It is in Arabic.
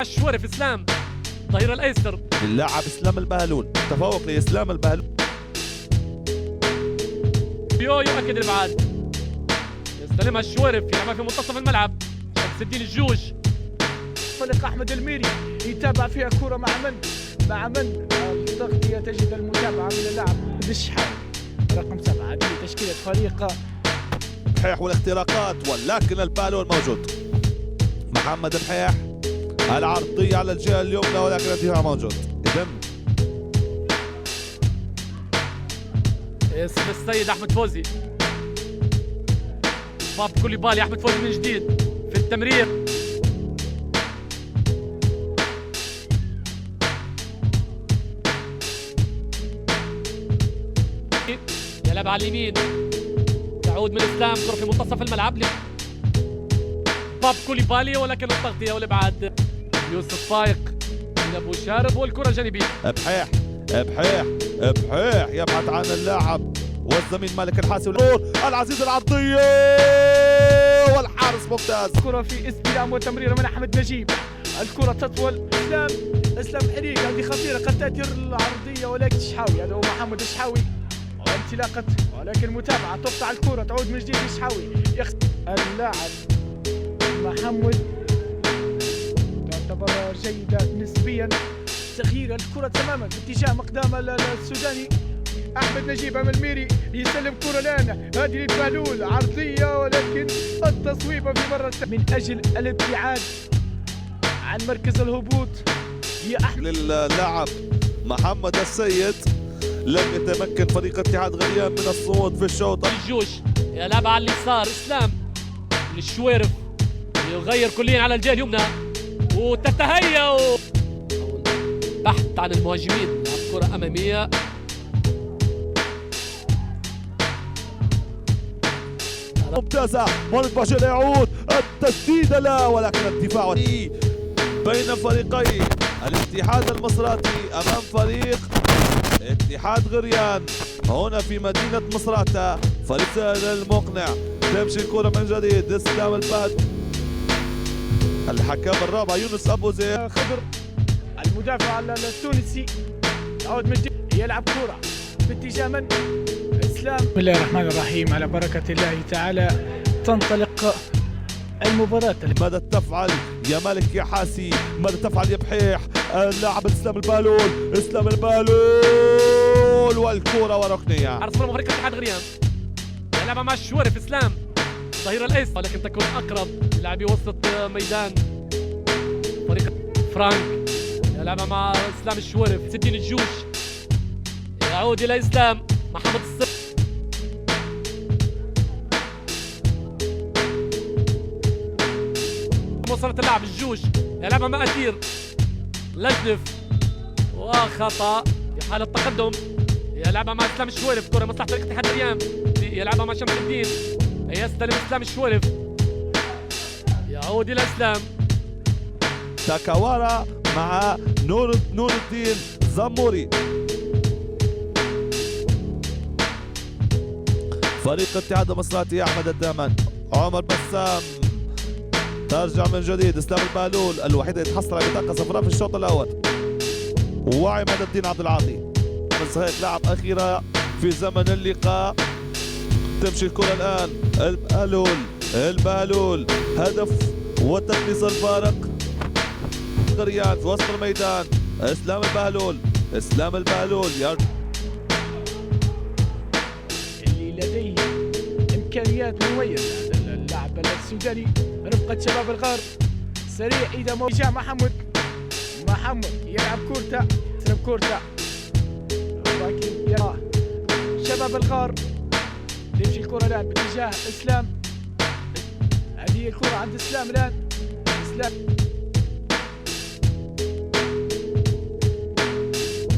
الشورف اسلام ظهير الايسر اللاعب اسلام البهلول، تفوق لاسلام البهلول. يؤكد الابعاد، يستلمها الشورف يلعبها في منتصف الملعب. شمس الدين الجوش طلق احمد الميري يتابع فيها كرة مع من التغطية تجد المتابعة من اللاعب دشحاوي رقم 7. هذه تشكيلة فريق بحيح والاختراقات، ولكن البهلول موجود. محمد بحيح العرضية على الجهة اليمنى، ولكن الدفاع موجود. إذن اسم السيد احمد فوزي، باب كوليبالي. احمد فوزي من جديد في التمرير، يلعب على اليمين، تعود من اسلام، كرة في منتصف الملعب باب كوليبالي، ولكن التغطية والابعاد. يوسف فايق من ابو شارب، والكرة جانبية. بحيح يبحث عن اللاعب والزميل مالك الحاسي، العزيز العرضية والحارس ممتاز. كرة في استلام وتمرير من احمد نجيب، الكرة تطول اسلام حريق، هذه خطيرة قد تأتي العرضية، ولكن الشحاوي هذا هو محمد الشحاوي، وانطلاقة ولكن متابعة تقطع الكرة، تعود من جديد الشحاوي، اللاعب محمد تعتبر جيدة نسبيا. تغيير الكرة تماما باتجاه مقدام السوداني احمد نجيب امام الميري، يسلم كرة الان هذه للبهلول، عرضية ولكن التصويبة في مرة من اجل الابتعاد عن مركز الهبوط. هي احمد للاعب محمد السيد، لم يتمكن فريق اتحاد غريان من الصعود في الشوط. الجوش يلعب على اليسار، اسلام للشويرف يغير كليا على الجهه اليمنى، وتتهيأ بحث عن المهاجمين. كرة اماميه، ممتازة. مولد باشا يعود، التسديدة لا، ولكن الدفاع بين فريقي الاتحاد المصراتي امام فريق اتحاد غريان هنا في مدينة مصراتة. فريق المقنع، تمشي الكرة من جديد. اسلام البهد، الحكم الرابع يونس ابو زيد. خضر المدافع التونسي يعود من جديد، يلعب كرة باتجاه من اسلام. بسم الله الرحمن الرحيم، على بركة الله تعالى تنطلق المباراة. ماذا تفعل يا مالك يا حاسي؟ ماذا تفعل يا بحيح؟ اللاعب اسلام البهلول والكرة وركنية. حرص مرمى فريق اتحاد غريان، يلعبها مع الشوارف اسلام ظهير الايسر، ولكن تكون اقرب للاعبي وسط ميدان فريق فرانك. يلعبها مع اسلام الشوارف، سدين الجوش يعود الى اسلام. محمد الصف وصلت اللعب الجوش، يلعبها مع اثير لجنف، وخطا في حالة تقدم. يلعبها مع اسلام الشوارف، كرة مصلحة فريق اتحاد غريان، يلعبها مع شمس الدين، يستلم اسلام الشوارف، يعود الى اسلام. تاكاوارا مع نور الدين زموري. فريق اتحاد المصراتي احمد الدامان، عمر بسام ترجع من جديد. اسلام البهلول الوحيد اللي تحصل على بطاقة صفراء في الشوط الاول، وعماد الدين عبد العاطي. بس هيك لاعب اخيرة في زمن اللقاء. تمشي الكرة الان، البهلول هدف وتقليص الفارق. غريان في وسط الميدان، اسلام البهلول اللي لديه امكانيات مميزة هذا اللاعب السوداني رفقة شباب الغار. سريع اذا جاء محمد يلعب كورتا، يسلم كورتا، ولكن يرى شباب الغار. يمشي الكرة الان باتجاه اسلام، هذه الكرة عند اسلام الان. اسلام